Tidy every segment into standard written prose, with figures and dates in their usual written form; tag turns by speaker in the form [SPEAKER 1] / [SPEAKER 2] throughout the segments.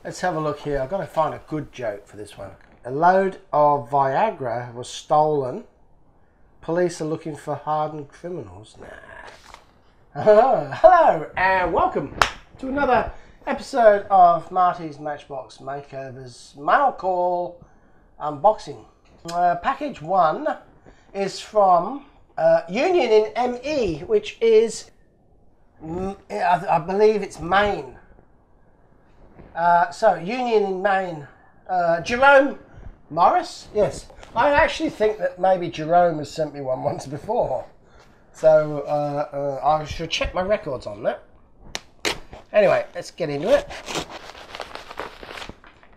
[SPEAKER 1] Let's have a look here. I've got to find a good joke for this one. A load of Viagra was stolen. Police are looking for hardened criminals. Nah. Hello and welcome to another episode of Marty's Matchbox Makeovers Mail Call Unboxing. Package 1 is from Union in ME, which is, I believe it's Maine. So, Union in Maine. Jerome Morris? Yes. I actually think that maybe Jerome has sent me one once before. So, I should check my records on that. Anyway, let's get into it.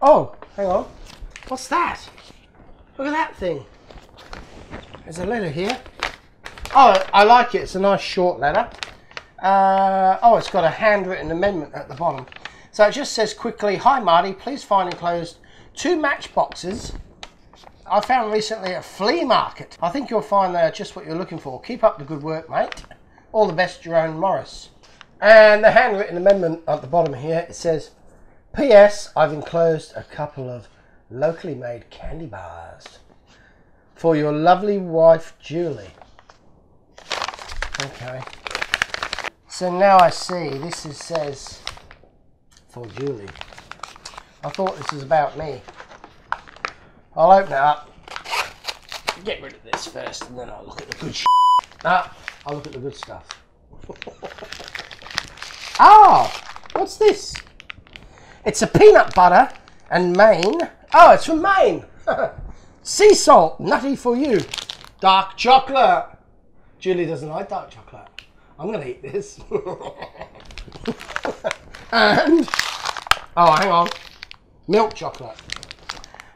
[SPEAKER 1] Oh, hang on. What's that? Look at that thing. There's a letter here. Oh, I like it. It's a nice short letter. Oh, it's got a handwritten amendment at the bottom. So it just says quickly, "Hi Marty, please find enclosed 2 matchboxes I found recently at a flea market. I think you'll find they are just what you're looking for. Keep up the good work, mate. All the best, Jerome Morris." And the handwritten amendment at the bottom here, it says, "P.S. I've enclosed a couple of locally made candy bars for your lovely wife, Julie." Okay. So now I see this says for Julie. I thought this was about me. I'll open it up. Get rid of this first and then I'll look at the good I'll look at the good stuff. Oh, what's this? It's a peanut butter and Maine. Oh, it's from Maine. Sea salt, nutty for you. Dark chocolate. Julie doesn't like dark chocolate. I'm going to eat this. And, oh, hang on. Milk chocolate.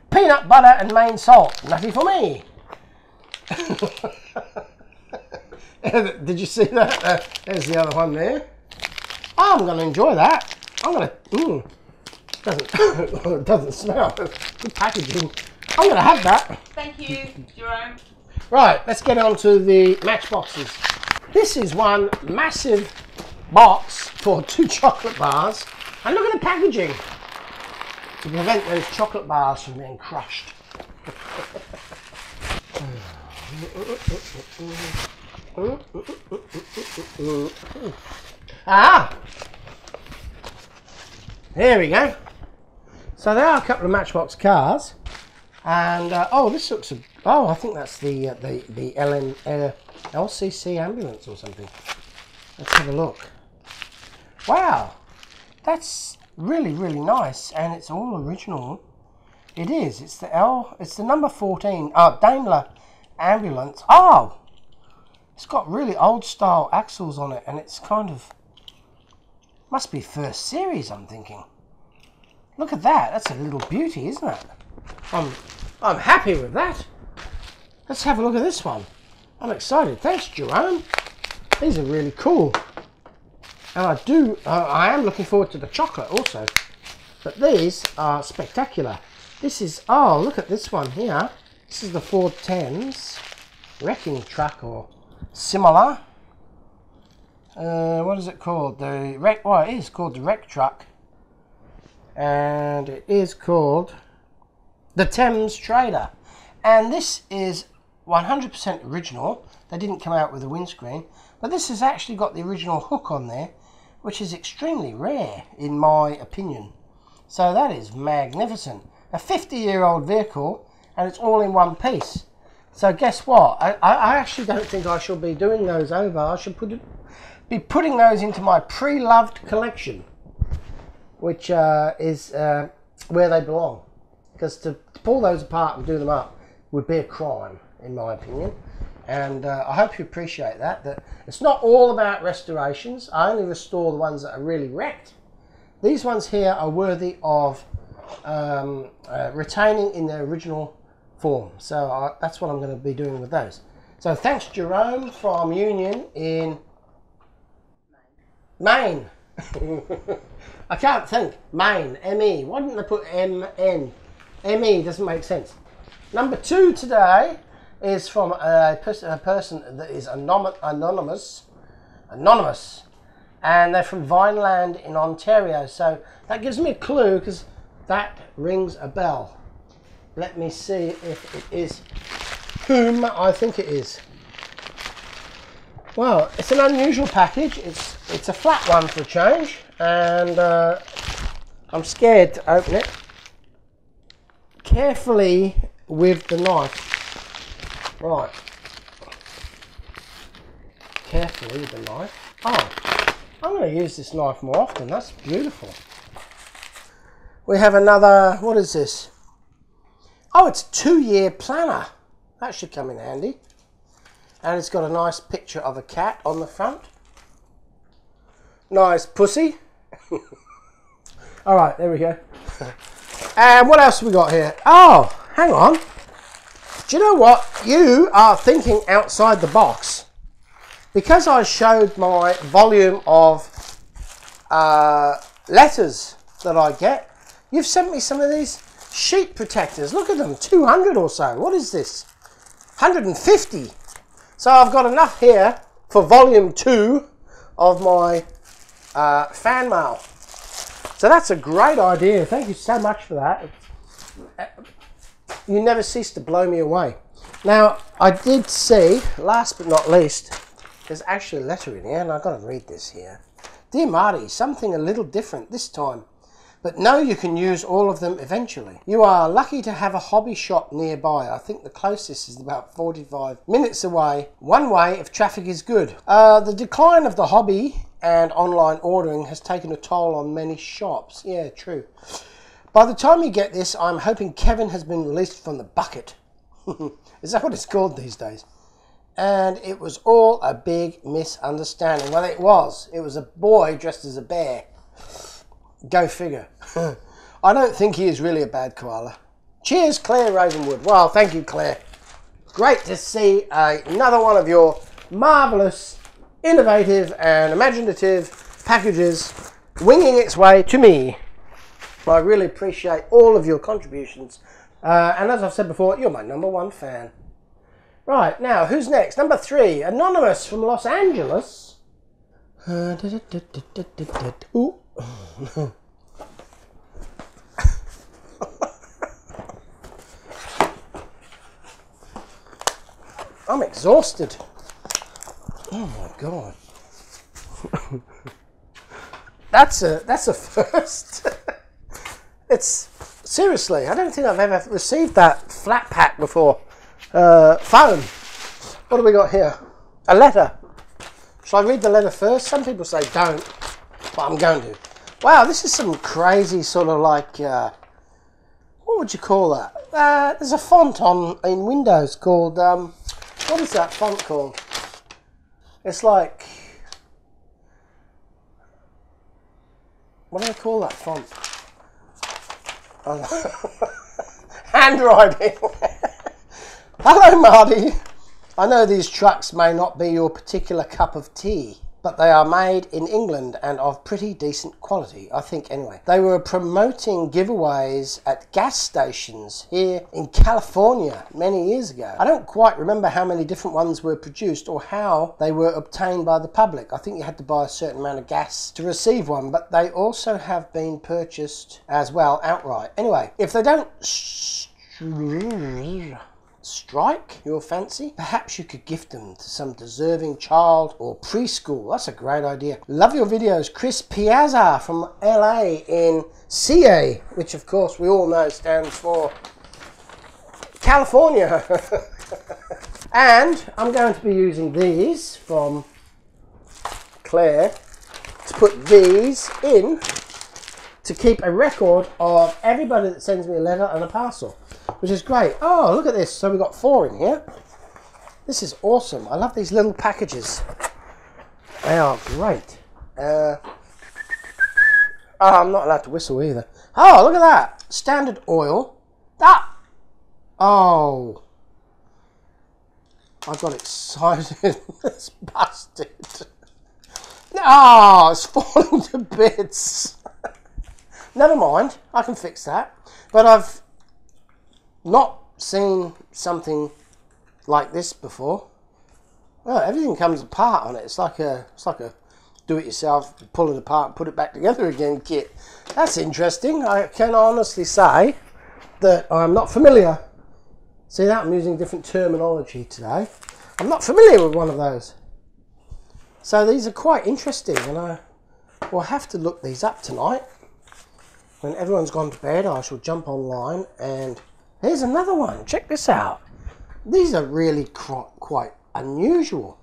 [SPEAKER 1] Peanut butter and Maine salt, nutty for me. Did you see that? There's the other one there. Oh, I'm going to enjoy that. I'm going to, it doesn't smell. Good packaging. I'm going to have that.
[SPEAKER 2] Thank you, Jerome.
[SPEAKER 1] Right, let's get on to the matchboxes. This is one massive box for 2 chocolate bars. And look at the packaging to prevent those chocolate bars from being crushed. Ah! There we go. So there are a couple of Matchbox cars. And, oh, this looks, oh, I think that's the LCC ambulance or something. Let's have a look. Wow, that's really, really nice, and it's all original. It is. It's the number 14. Daimler Ambulance. Oh, it's got really old style axles on it, and it's kind of must be first series. I'm thinking. Look at that. That's a little beauty, isn't it? I'm happy with that. Let's have a look at this one. I'm excited. Thanks, Jerome. These are really cool. And I am looking forward to the chocolate also. But these are spectacular. This is, oh, look at this one here. This is the Ford Thames wrecking truck or similar. What is it called? Well, it is called the wreck truck. And it is called the Thames Trader. And this is 100% original. They didn't come out with a windscreen. But this has actually got the original hook on there, which is extremely rare in my opinion. So that is magnificent. A 50-year-old vehicle, and it's all in one piece. So guess what? I actually don't think I shall be doing those over. I should be putting those into my pre-loved collection, which is where they belong. Because to pull those apart and do them up would be a crime, in my opinion. And I hope you appreciate that it's not all about restorations. I only restore the ones that are really wrecked. These ones here are worthy of retaining in their original form. So that's what I'm going to be doing with those. So thanks, Jerome from Union in Maine. I can't think. Maine, M-E. Why didn't they put M-N? M-E doesn't make sense. Number 2 today is from a person that is anonymous, and they're from Vineland in Ontario. So that gives me a clue, because That rings a bell. Let me see if it is whom I think it is. Well, it's an unusual package. It's a flat one for a change, and I'm scared to open it. Carefully with the knife. Right. Carefully with the knife. Oh, I'm going to use this knife more often. That's beautiful. We have another, what is this? Oh, it's a 2-year planner. That should come in handy. And it's got a nice picture of a cat on the front. Nice pussy. All right, there we go. And what else have we got here? Oh, hang on. Do you know what? You are thinking outside the box. Because I showed my volume of letters that I get, you've sent me some of these sheet protectors. Look at them, 200 or so. What is this? 150. So I've got enough here for volume 2 of my fan mail. So that's a great idea. Thank you so much for that. You never cease to blow me away. Now, I did see, last but not least, there's actually a letter in here, and I've got to read this here. Dear Marty, something a little different this time. But know you can use all of them eventually. You are lucky to have a hobby shop nearby. I think the closest is about 45 minutes away, one way if traffic is good. The decline of the hobby and online ordering has taken a toll on many shops. Yeah, true. By the time you get this, I'm hoping Kevin has been released from the bucket. Is that what it's called these days? And it was all a big misunderstanding. Well, it was. It was a boy dressed as a bear. Go figure. I don't think he is really a bad koala. Cheers, Claire Ravenwood. Well, thank you, Claire. Great to see another one of your marvellous, innovative and imaginative packages winging its way to me. I really appreciate all of your contributions. And as I've said before, you're my #1 fan. Right, now, who's next? Number 3, Anonymous from Los Angeles. Ooh. I'm exhausted. Oh my god. That's a first. It's seriously, I don't think I've ever received that flat pack before. Phone. What do we got here? A letter. Shall I read the letter first? Some people say don't, but I'm going to. Wow, this is some crazy sort of like, what would you call that? There's a font in Windows called, what is that font called? It's like, what do they call that font? Handwriting. Hello, Marty. I know these trucks may not be your particular cup of tea, but they are made in England and of pretty decent quality, I think anyway. They were promoting giveaways at gas stations here in California many years ago. I don't quite remember how many different ones were produced or how they were obtained by the public. I think you had to buy a certain amount of gas to receive one, but they also have been purchased as well outright. Anyway, if they don't strike your fancy, perhaps you could gift them to some deserving child or preschool. That's a great idea. Love your videos. Chris Piazza from LA in CA, which of course we all know stands for California. And I'm going to be using these from Claire to put these in to keep a record of everybody that sends me a letter and a parcel, which is great. Oh, look at this. So we've got 4 in here. This is awesome. I love these little packages. They are great. Oh, I'm not allowed to whistle either. Oh, look at that. Standard Oil. That. Oh. I got excited. It's busted. Oh, it's falling to bits. Never mind. I can fix that. But I've not seen something like this before. Well, everything comes apart on it. It's like a do-it-yourself, pull it apart, put it back together again kit. That's interesting. I can honestly say that I'm not familiar. See that? I'm using different terminology today. I'm not familiar with one of those. So these are quite interesting, and I will have to look these up tonight. When everyone's gone to bed, I shall jump online, and here's another one. Check this out. These are really quite unusual.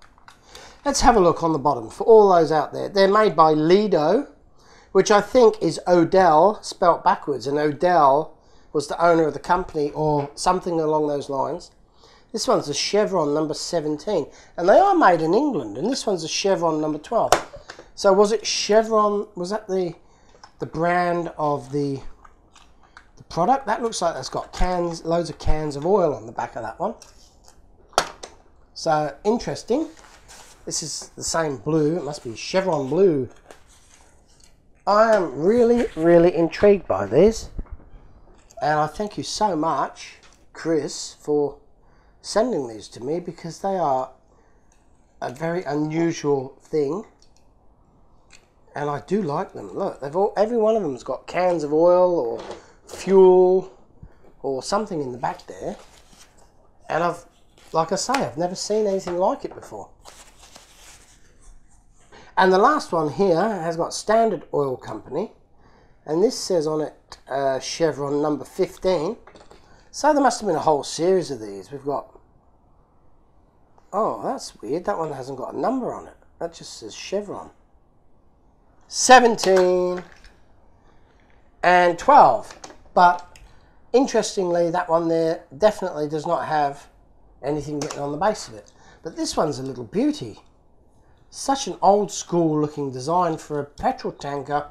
[SPEAKER 1] Let's have a look on the bottom for all those out there. They're made by Lido, which I think is Odell spelt backwards, and Odell was the owner of the company or something along those lines. This one's a Chevron number 17, and they are made in England, and this one's a Chevron number 12. So was it Chevron, was that the brand of the product? That looks like that's got cans, loads of cans of oil on the back of that one. So interesting. This is the same blue, it must be Chevron blue. I am really, really intrigued by this, and I thank you so much, Chris, for sending these to me, because they are a very unusual thing, and I do like them. Look, every one of them's got cans of oil or fuel or something in the back there, and like I say, I've never seen anything like it before. And the last one here has got Standard Oil Company, and this says on it Chevron number 15. So there must have been a whole series of these. We've got, oh, that's weird, that one hasn't got a number on it, that just says Chevron. 17 and 12, but interestingly that one there definitely does not have anything written on the base of it. But this one's a little beauty. Such an old school looking design for a petrol tanker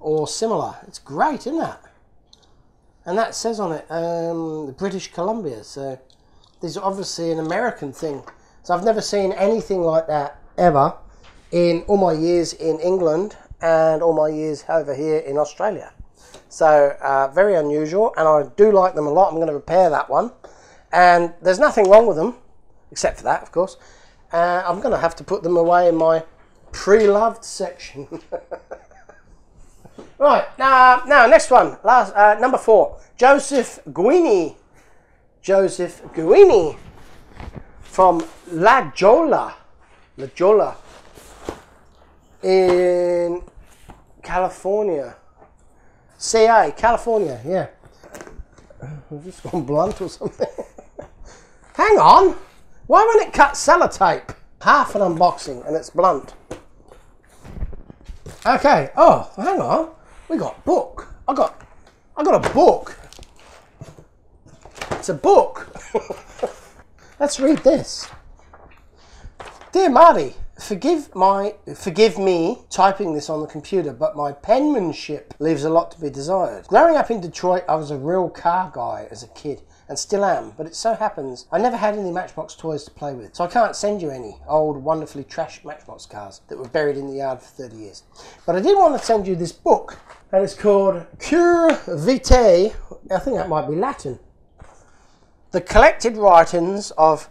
[SPEAKER 1] or similar. It's great, isn't it? And that says on it the British Columbia, so these are obviously an American thing. So I've never seen anything like that ever in all my years in England and all my years over here in Australia. So very unusual, and I do like them a lot. I'm going to repair that one, and there's nothing wrong with them except for that, of course. I'm going to have to put them away in my pre-loved section. Right, now next one, number 4, Joseph Greeny. Joseph Greeny from La Jolla in California. CA, California, yeah. I've just gone blunt or something. Hang on. Why won't it cut sellotape? Half an unboxing and it's blunt. Okay, oh, hang on. We got book. I got a book. It's a book. Let's read this. Dear Marty, forgive me typing this on the computer, but my penmanship leaves a lot to be desired. Growing up in Detroit, I was a real car guy as a kid, and still am, but it so happens I never had any Matchbox toys to play with, so I can't send you any old, wonderfully trashed Matchbox cars that were buried in the yard for 30 years. But I did want to send you this book, and it's called Cure Vitae, I think that might be Latin. The collected writings of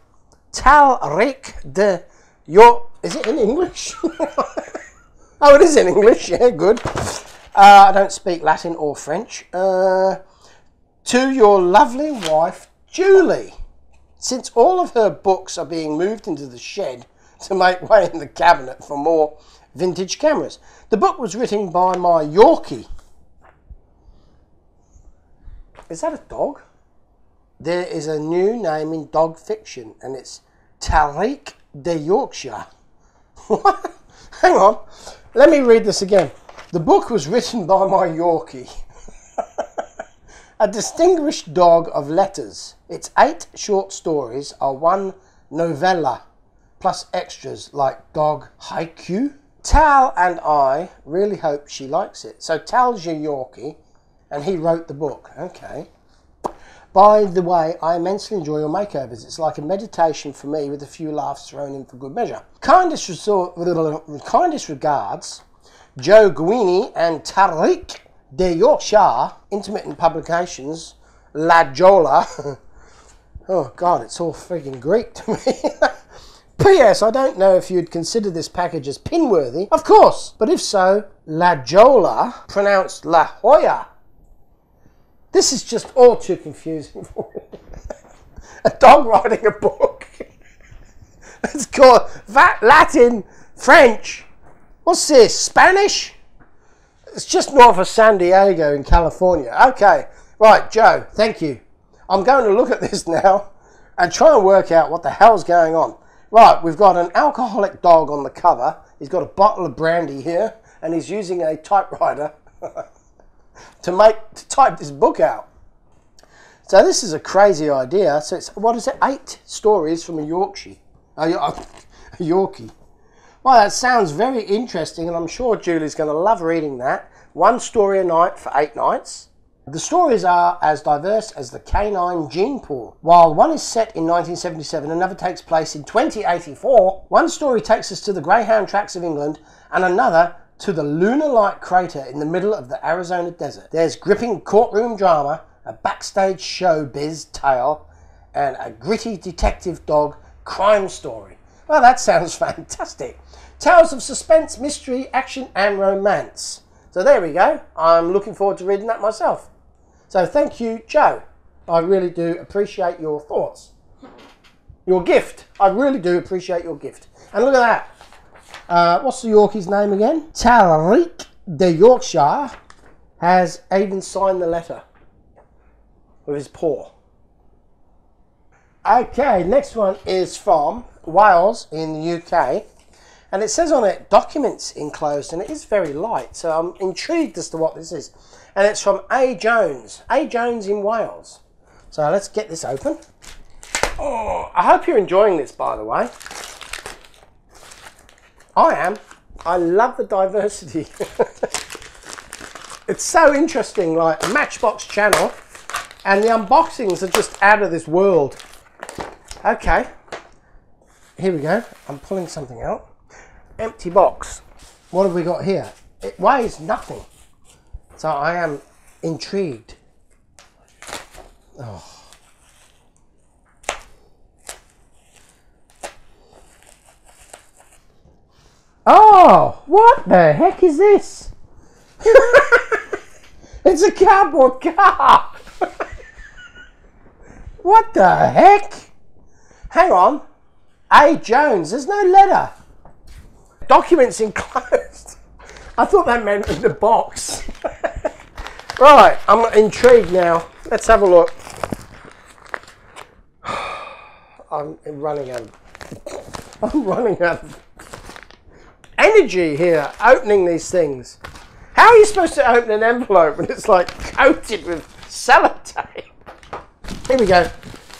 [SPEAKER 1] Talric de Your... Is it in English? Oh, it is in English, yeah, good. I don't speak Latin or French. To your lovely wife, Julie. Since all of her books are being moved into the shed to make way in the cabinet for more vintage cameras. The book was written by my Yorkie. Is that a dog? There is a new name in dog fiction, and it's Tariq de Yorkshire. What? Hang on. Let me read this again. The book was written by my Yorkie. A distinguished dog of letters. Its 8 short stories are one novella, plus extras like dog haiku. Tal and I really hope she likes it. So Tal's your Yorkie, and he wrote the book. Okay. By the way, I immensely enjoy your makeovers. It's like a meditation for me with a few laughs thrown in for good measure. Kindest regards, Joe Greeny and Tariq de Yorkshire, Intermittent Publications, La Jolla. Oh God, it's all friggin' Greek to me. P.S. I don't know if you'd consider this package as pin-worthy. Of course, but if so, La Jolla, pronounced La Jolla. This is just all too confusing for me. A dog writing a book. It's called Latin, French. What's this? Spanish? It's just north of San Diego in California. Okay, right, Joe, thank you. I'm going to look at this now and try and work out what the hell's going on. Right, we've got an alcoholic dog on the cover. He's got a bottle of brandy here, and he's using a typewriter to type this book out. So this is a crazy idea. So it's, what is it, 8 stories from a Yorkshire. A Yorkie. Well, that sounds very interesting, and I'm sure Julie's going to love reading that. 1 story a night for 8 nights. The stories are as diverse as the canine gene pool. While one is set in 1977, another takes place in 2084. One story takes us to the greyhound tracks of England, and another to the lunar-like crater in the middle of the Arizona desert. There's gripping courtroom drama, a backstage showbiz tale, and a gritty detective dog crime story. Well, that sounds fantastic. Tales of suspense, mystery, action, and romance. So there we go. I'm looking forward to reading that myself. So thank you, Joe. I really do appreciate your thoughts. Your gift. I really do appreciate your gift. And look at that. What's the Yorkie's name again? Tariq de Yorkshire has even signed the letter with his paw. Okay, next one is from Wales in the UK. And it says on it, documents enclosed, and it is very light. So I'm intrigued as to what this is. And it's from A. Jones. A. Jones in Wales. So let's get this open. Oh, I hope you're enjoying this, by the way. I am. I love the diversity. It's so interesting, like a Matchbox channel. And the unboxings are just out of this world. Okay. Here we go. I'm pulling something out. Empty box. What have we got here? It weighs nothing. So I am intrigued. Oh. Oh, what the heck is this? It's a cardboard car. What the heck? Hang on. A. Jones. There's no letter. Documents enclosed. I thought that meant in the box. Right, I'm intrigued now. Let's have a look. I'm running out of energy here opening these things. How are you supposed to open an envelope when it's like coated with sellotape? Here we go.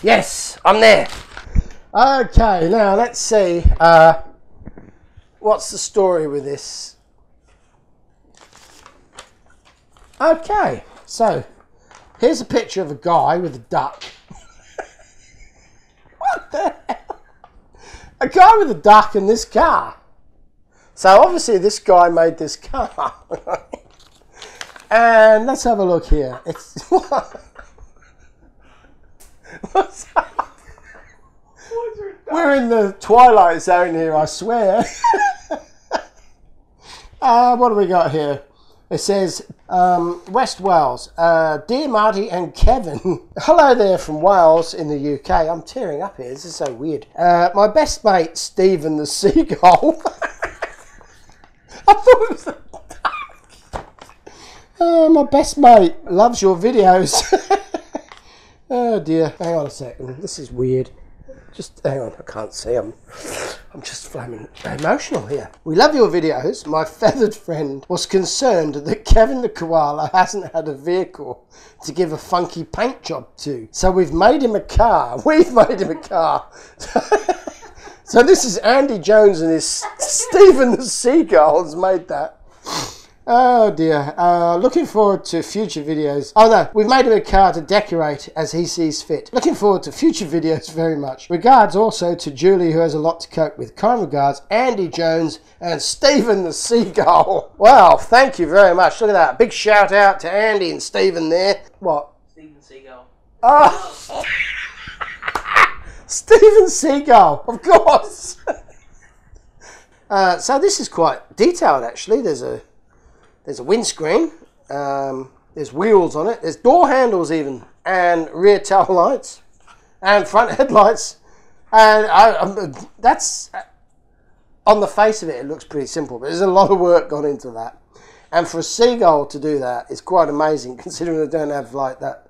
[SPEAKER 1] Yes, I'm there. Okay, now let's see. What's the story with this? Okay, so here's a picture of a guy with a duck. What the hell? A guy with a duck in this car. So obviously this guy made this car. And let's have a look here. It's what's up? We're in the twilight zone here, I swear. What do we got here? It says, West Wales. Dear Marty and Kevin. Hello there from Wales in the UK. I'm tearing up here. This is so weird. My best mate, Stephen the Seagull. I thought it was a duck. My best mate loves your videos. Oh dear. Hang on a second. This is weird. Just hang on, I can't see. I'm just flaming emotional here. We love your videos. My feathered friend was concerned that Kevin the koala hasn't had a vehicle to give a funky paint job to. So we've made him a car. We've made him a car. So this is Andy Jones and his Stephen the Seagull has made that. Oh dear. Looking forward to future videos. Oh no, we've made him a car to decorate as he sees fit. Looking forward to future videos very much. Regards also to Julie, who has a lot to cope with. Kind regards, Andy Jones and Stephen the Seagull. Wow, thank you very much. Look at that. Big shout out to Andy and Stephen there. What?
[SPEAKER 2] Stephen Seagull.
[SPEAKER 1] Oh! Stephen Seagull, of course. So this is quite detailed actually. There's a There's a windscreen. There's wheels on it. There's door handles even, and rear tail lights, and front headlights. And that's, on the face of it, it looks pretty simple, but there's a lot of work gone into that. And for a Seagull to do that is quite amazing, considering they don't have like that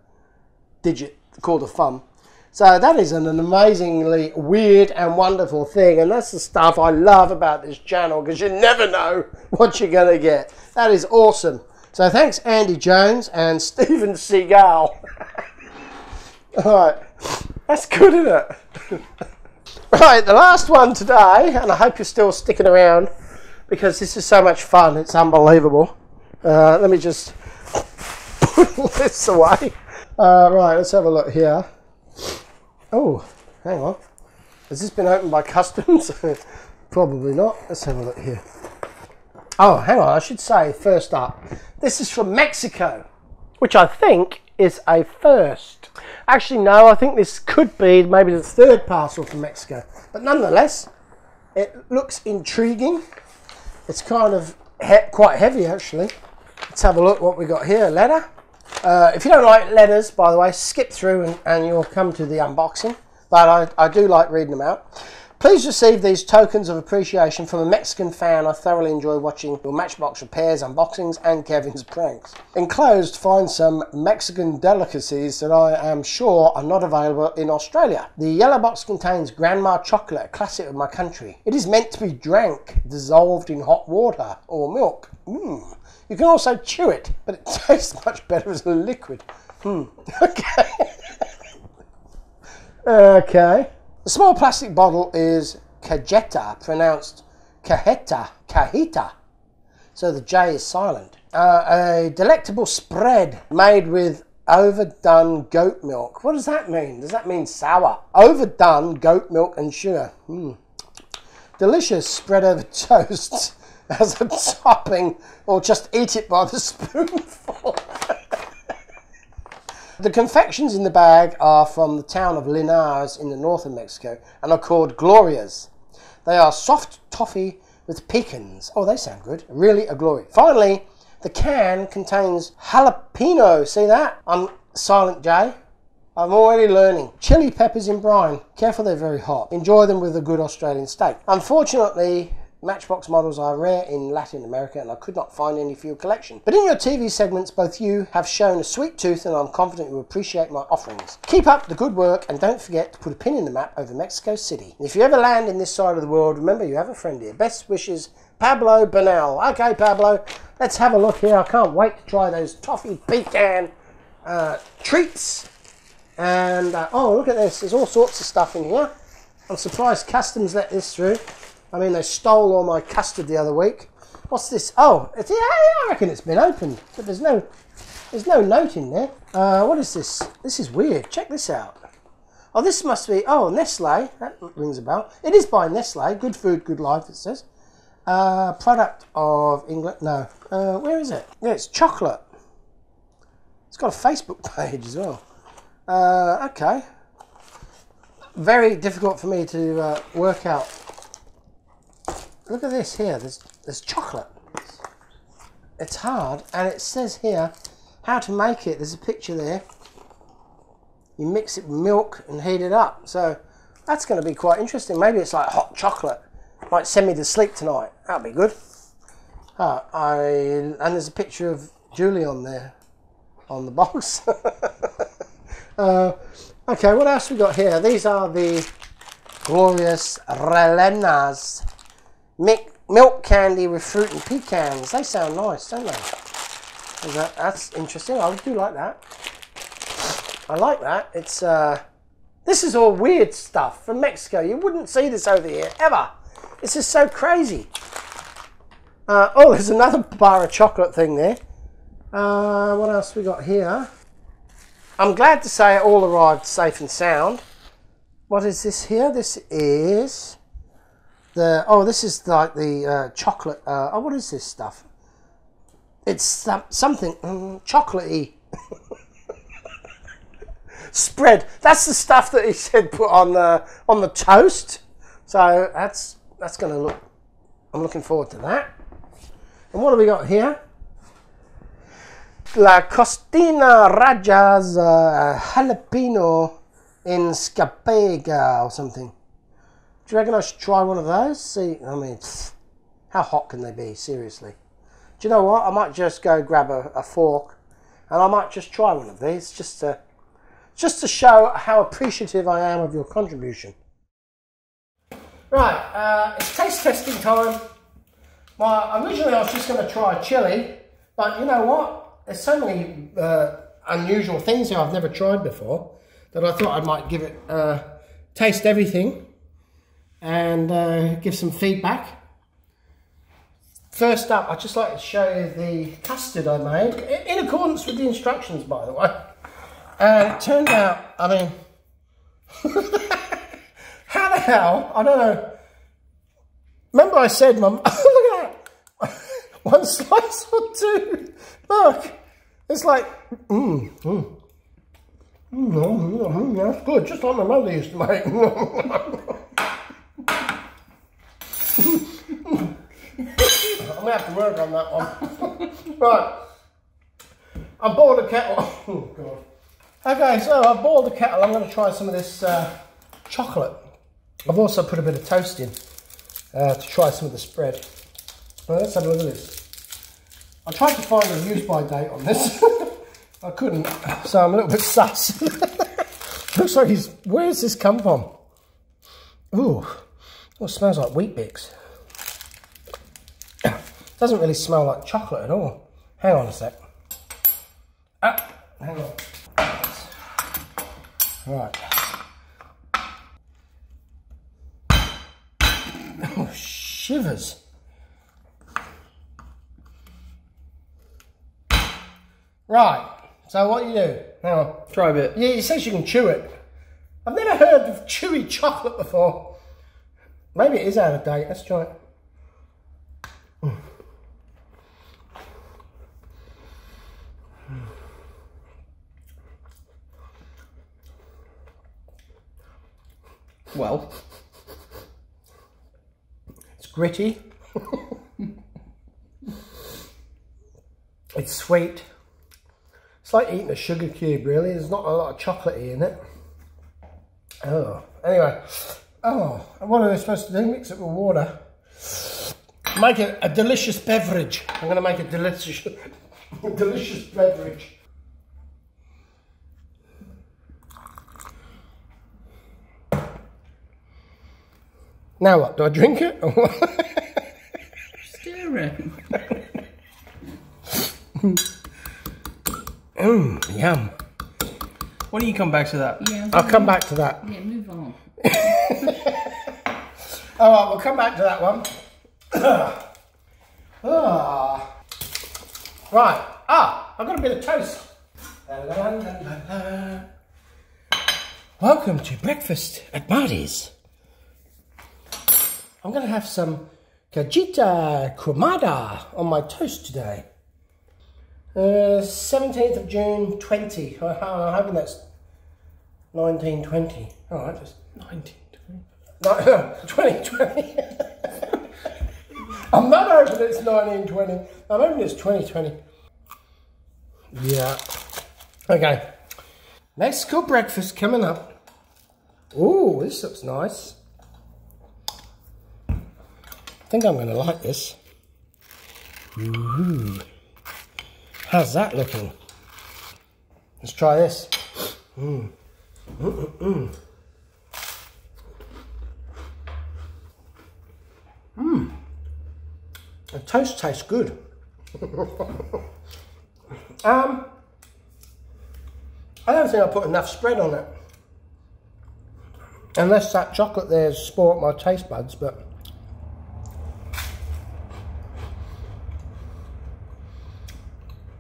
[SPEAKER 1] digit called a thumb. So that is an amazingly weird and wonderful thing, and that's the stuff I love about this channel, because you never know what you're going to get. That is awesome. So thanks Andy Jones and Steven Seagal. Alright, that's good, isn't it? Right, the last one today, and I hope you're still sticking around, because this is so much fun, it's unbelievable. Let me just put all this away. Right, let's have a look here. Oh, hang on. Has this been opened by customs? Probably not. Let's have a look here. Oh, hang on, I should say first up, this is from Mexico, which I think is a first. Actually, no, I think this could be maybe the third parcel from Mexico. But nonetheless, it looks intriguing. It's kind of quite heavy, actually. Let's have a look what we got here. Letter. If you don't like letters, by the way, skip through and you'll come to the unboxing. But I do like reading them out. Please receive these tokens of appreciation from a Mexican fan. I thoroughly enjoy watching your Matchbox repairs, unboxings, and Kevin's pranks. Enclosed, find some Mexican delicacies that I am sure are not available in Australia. The yellow box contains Grandma chocolate, a classic of my country. It is meant to be drank, dissolved in hot water or milk. You can also chew it, but it tastes much better as a liquid. Okay. Okay. The small plastic bottle is cajeta, pronounced cajita. So the J is silent. A delectable spread made with overdone goat milk. What does that mean? Does that mean sour? Overdone goat milk and sugar. Delicious, spread over toast as a topping, or just eat it by the spoonful. The confections in the bag are from the town of Linares in the north of Mexico and are called Glorias. They are soft toffee with pecans. Oh, they sound good. Really a glory. Finally, the can contains jalapeno. See that? I'm silent J. I'm already learning. Chili peppers in brine. Careful, they're very hot. Enjoy them with a good Australian steak. Unfortunately, Matchbox models are rare in Latin America and I could not find any for your collection. But in your TV segments, both you have shown a sweet tooth and I'm confident you will appreciate my offerings. Keep up the good work and don't forget to put a pin in the map over Mexico City. And if you ever land in this side of the world, remember you have a friend here. Best wishes, Pablo Bernal. Okay, Pablo, let's have a look here. I can't wait to try those toffee pecan treats. And, oh, look at this. There's all sorts of stuff in here. I'm surprised customs let this through. I mean, they stole all my custard the other week. What's this? Oh, yeah, I reckon it's been opened, but there's no note in there. What is this? This is weird. Check this out. Oh, this must be, oh, Nestle. That rings a bell. It is by Nestle. Good food, good life, it says. Product of England. No. Where is it? Yeah, it's chocolate. It's got a Facebook page as well. Okay. Very difficult for me to work out. Look at this here, there's chocolate. It's hard, and it says here how to make it. There's a picture there. You mix it with milk and heat it up. So that's going to be quite interesting. Maybe it's like hot chocolate. Might send me to sleep tonight. That'll be good. And there's a picture of Julie on there, on the box. Okay, what else we got here? These are the glorious Relenas. Milk candy with fruit and pecans. They sound nice, don't they? That's interesting. I do like that. I like that. It's this is all weird stuff from Mexico. You wouldn't see this over here ever. This is so crazy. Oh, there's another bar of chocolate thing there. What else we got here? I'm glad to say it all arrived safe and sound. What is this here? This is this is like the chocolate. Oh, what is this stuff? It's something chocolatey. Spread. That's the stuff that he said put on the toast. So that's going to look. I'm looking forward to that. And what have we got here? La Costina Rajas Jalapeno in Scapega or something. Do you reckon I should try one of those? See, I mean, how hot can they be, seriously? Do you know what? I might just go grab a fork and I might just try one of these just to show how appreciative I am of your contribution. Right, it's taste testing time. Well, originally I was just going to try chili, but you know what? There's so many unusual things here I've never tried before that I thought I might give it taste everything and give some feedback. First up, I'd just like to show you the custard I made, in accordance with the instructions, by the way. And it turned out, I mean, how the hell, I don't know. Remember I said, Mum, look at that, one slice or two. Look, it's like, that's good, just like my mother used to make. I'm going to have to work on that one. Right, I boiled a kettle. Oh, God. Okay, so I boiled the kettle. I'm going to try some of this chocolate. I've also put a bit of toast in to try some of the spread. Well, let's have a look at this. I tried to find a use-by date on this. I couldn't, so I'm a little bit sus. Looks like where's this come from? Ooh, oh, it smells like Wheat Bix. Doesn't really smell like chocolate at all. Hang on a sec. Hang on. Right. Oh, shivers. Right. So what do you do? Hang on.
[SPEAKER 2] Try a bit.
[SPEAKER 1] Yeah, it says you can chew it. I've never heard of chewy chocolate before. Maybe it is out of date. Let's try it.
[SPEAKER 2] Well,
[SPEAKER 1] it's gritty. It's sweet. It's like eating a sugar cube, really. There's not a lot of chocolatey in it. Oh, anyway. Oh, and what are they supposed to do? Mix it with water. Make it a delicious beverage. I'm going to make a delicious beverage. Now what? Do I drink it?
[SPEAKER 2] Stir it.
[SPEAKER 1] Yum.
[SPEAKER 2] Why don't you come back to that?
[SPEAKER 3] Yeah,
[SPEAKER 1] I'll come back to that.
[SPEAKER 3] Yeah, move on.
[SPEAKER 1] All right, we'll come back to that one. Right. I've got a bit of toast. Welcome to breakfast at Marty's. I'm going to have some cajita cremada on my toast today. 17th of June 20. I'm hoping that's 1920. All right, just
[SPEAKER 2] 1920.
[SPEAKER 1] No, 2020. I'm not hoping it's 1920. I'm hoping it's 2020. Yeah. Okay. Mexico breakfast coming up. Ooh, this looks nice. I think I'm going to like this. Ooh. How's that looking? Let's try this. The toast tastes good. I don't think I put enough spread on it. Unless that chocolate there's spoilt my taste buds, but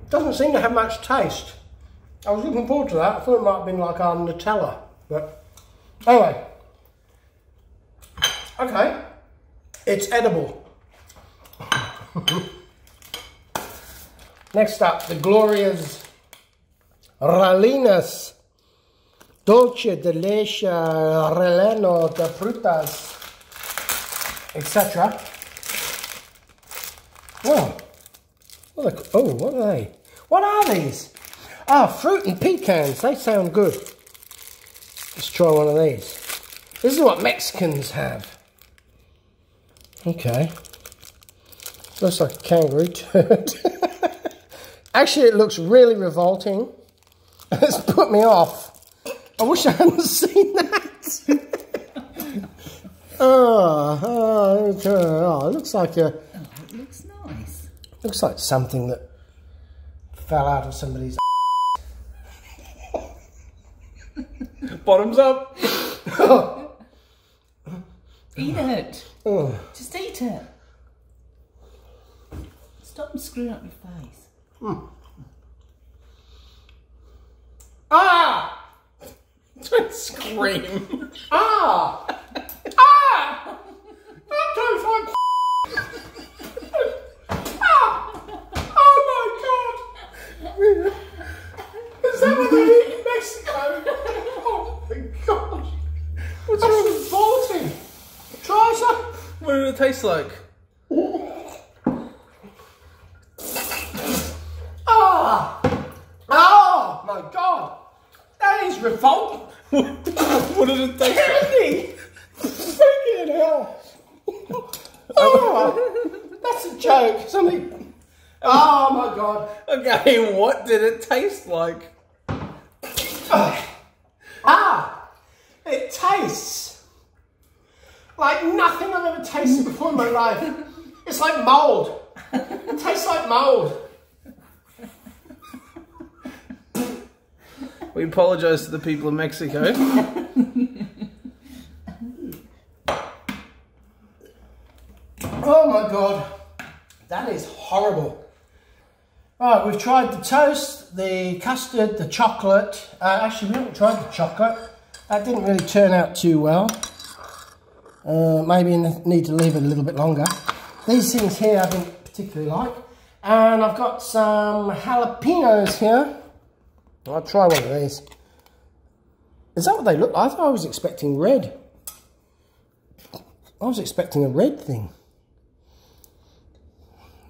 [SPEAKER 1] doesn't seem to have much taste. I was looking forward to that. I thought it might have been like our Nutella, but anyway. Okay, it's edible. Next up, the glorious Ralinas Dolce de Leche Relleno de Frutas, etc. Oh, what are they? What are these? Oh, fruity pecans. They sound good. Let's try one of these. This is what Mexicans have. Okay. Looks like a kangaroo turd. Actually, it looks really revolting. It's put me off. I wish I hadn't seen that. Oh, it looks like a...
[SPEAKER 3] Oh, it looks nice.
[SPEAKER 1] Looks like something that fell out of somebody's...
[SPEAKER 2] Bottoms up.
[SPEAKER 3] Eat it.
[SPEAKER 1] Oh.
[SPEAKER 3] Just eat it. Stop and screwing up your face.
[SPEAKER 1] Ah!
[SPEAKER 2] Don't scream.
[SPEAKER 1] Ah! Ah! That tastes like... Ah! Oh my god! Is that what they eat in Mexico? Oh my god! What's revolting? Try some.
[SPEAKER 2] What did it taste like?
[SPEAKER 1] Ah! Oh my god! That is revolting!
[SPEAKER 2] What did it taste like?
[SPEAKER 1] Candy! Freaking hell! Oh, that's a joke. Something. Oh my god!
[SPEAKER 2] Okay, what did it taste like?
[SPEAKER 1] It tastes like nothing I've ever tasted before in my life. It's like mold. It tastes like mold.
[SPEAKER 2] We apologise to the people of Mexico.
[SPEAKER 1] Oh my god, that is horrible. Right, we've tried the toast, the custard, the chocolate. Actually, we haven't tried the chocolate. That didn't really turn out too well. Maybe need to leave it a little bit longer. These things here I didn't particularly like. And I've got some jalapenos here. I'll try one of these. Is that what they look like? I thought I was expecting red. I was expecting a red thing.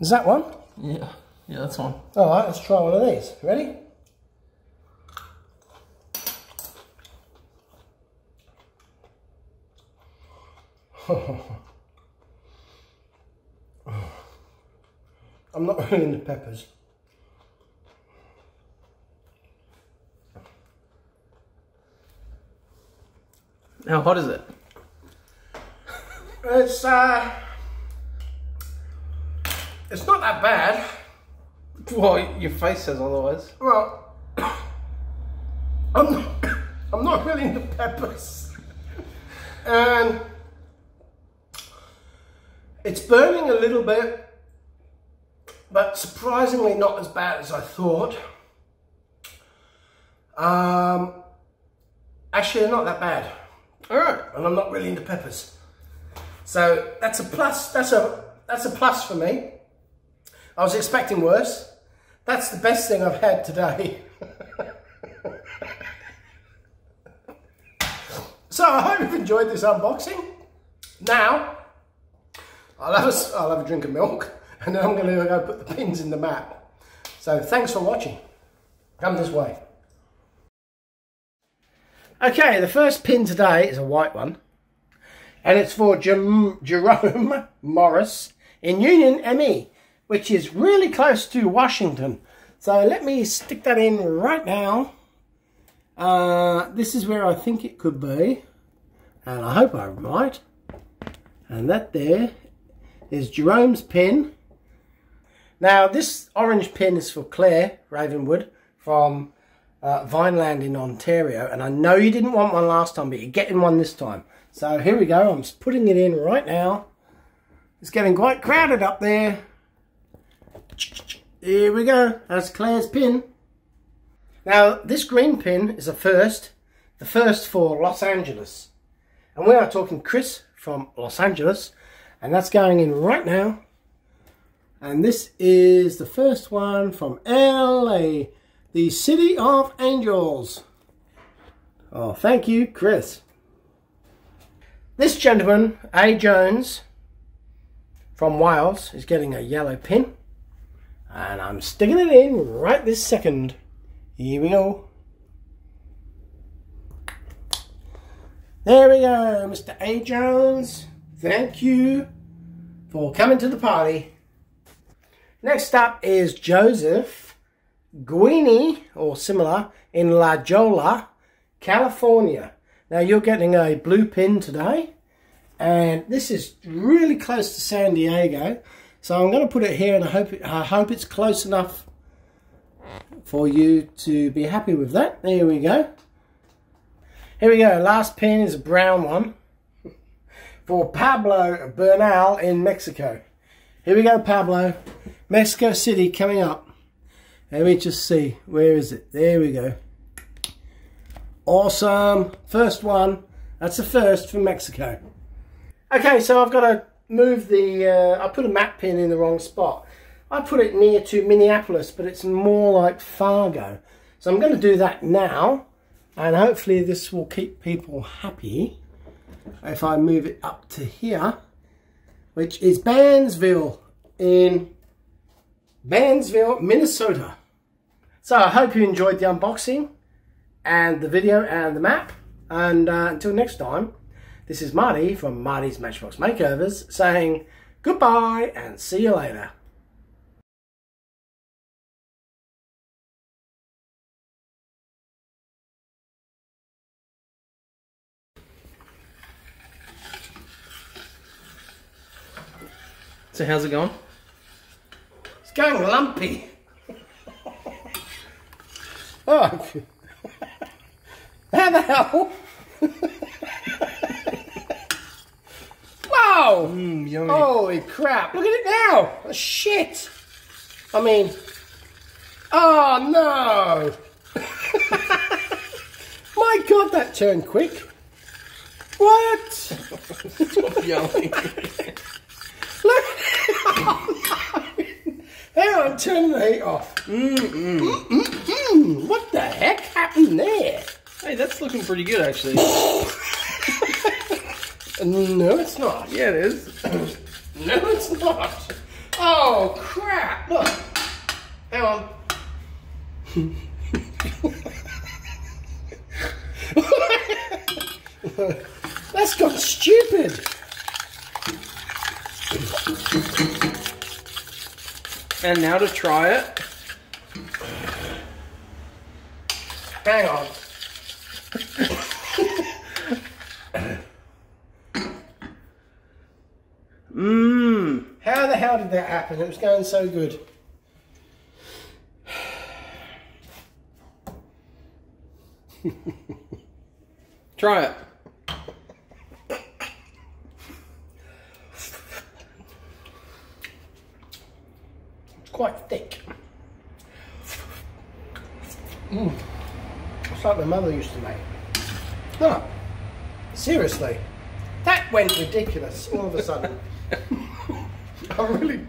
[SPEAKER 1] Is that one?
[SPEAKER 2] Yeah, that's one.
[SPEAKER 1] Alright, let's try one of these. Ready? I'm not really into peppers.
[SPEAKER 2] How hot is it?
[SPEAKER 1] It's not that bad.
[SPEAKER 2] Well, your face says otherwise.
[SPEAKER 1] Well, I'm not really into peppers. And it's burning a little bit, but surprisingly not as bad as I thought. Actually, they're not that bad.
[SPEAKER 2] Alright.
[SPEAKER 1] And I'm not really into peppers. So that's a plus. That's a plus for me. I was expecting worse. That's the best thing I've had today. So I hope you've enjoyed this unboxing. Now, I'll have a drink of milk, and then I'm going to go put the pins in the map. So thanks for watching. Come this way. Okay, the first pin today is a white one, and it's for Jerome Morris in Union, ME, which is really close to Washington. So let me stick that in right now. This is where I think it could be, and I hope I'm right. And that there is Jerome's pin. Now this orange pin is for Claire Ravenwood from Vineland in Ontario, and I know you didn't want one last time, but you're getting one this time. So here we go. I'm just putting it in right now. It's getting quite crowded up there. Here we go. That's Claire's pin. Now this green pin is the first for Los Angeles, and we are talking Chris from Los Angeles, and that's going in right now. And this is the first one from LA, the City of Angels. Oh, thank you, Chris. This gentleman, A. Jones, from Wales, is getting a yellow pin. And I'm sticking it in right this second. Here we go. There we go, Mr. A. Jones. Thank you for coming to the party. Next up is Joseph Greeny, or similar, in La Jolla, California. Now you're getting a blue pin today, and this is really close to San Diego. So I'm going to put it here, and I hope it's close enough for you to be happy with that. There we go. Here we go. Last pin is a brown one for Pablo Bernal in Mexico. Here we go, Pablo. Mexico City coming up. Let me just see. Where is it? There we go. Awesome. First one. That's the first for Mexico. Okay, so I've got to move the... I put a map pin in the wrong spot. I put it near to Minneapolis, but it's more like Fargo. So I'm going to do that now. And hopefully this will keep people happy if I move it up to here, which is Bandsville in Bandsville, Minnesota. So I hope you enjoyed the unboxing and the video and the map. And until next time, this is Marty from Marty's Matchbox Makeovers saying goodbye and see you later.
[SPEAKER 2] So how's it going?
[SPEAKER 1] It's going lumpy. Oh. How the hell? Wow!
[SPEAKER 2] Yummy.
[SPEAKER 1] Holy crap. Look at it now. Oh, shit. I mean, oh no. My God, that turned quick. What?
[SPEAKER 2] Yummy.
[SPEAKER 1] Look. Oh, no. Hang on, I'm turning the heat off. What the heck happened there?
[SPEAKER 2] Hey, that's looking pretty good, actually.
[SPEAKER 1] No, it's not.
[SPEAKER 2] Yeah, it is.
[SPEAKER 1] No, it's not. Oh, crap. Look. Hang on. That's gone stupid.
[SPEAKER 2] And now to try it.
[SPEAKER 1] Hang on. How the hell did that happen? It was going so good.
[SPEAKER 2] Try it.
[SPEAKER 1] It's quite thick. It's like my mother used to make. No, seriously. That went ridiculous all of a sudden. I really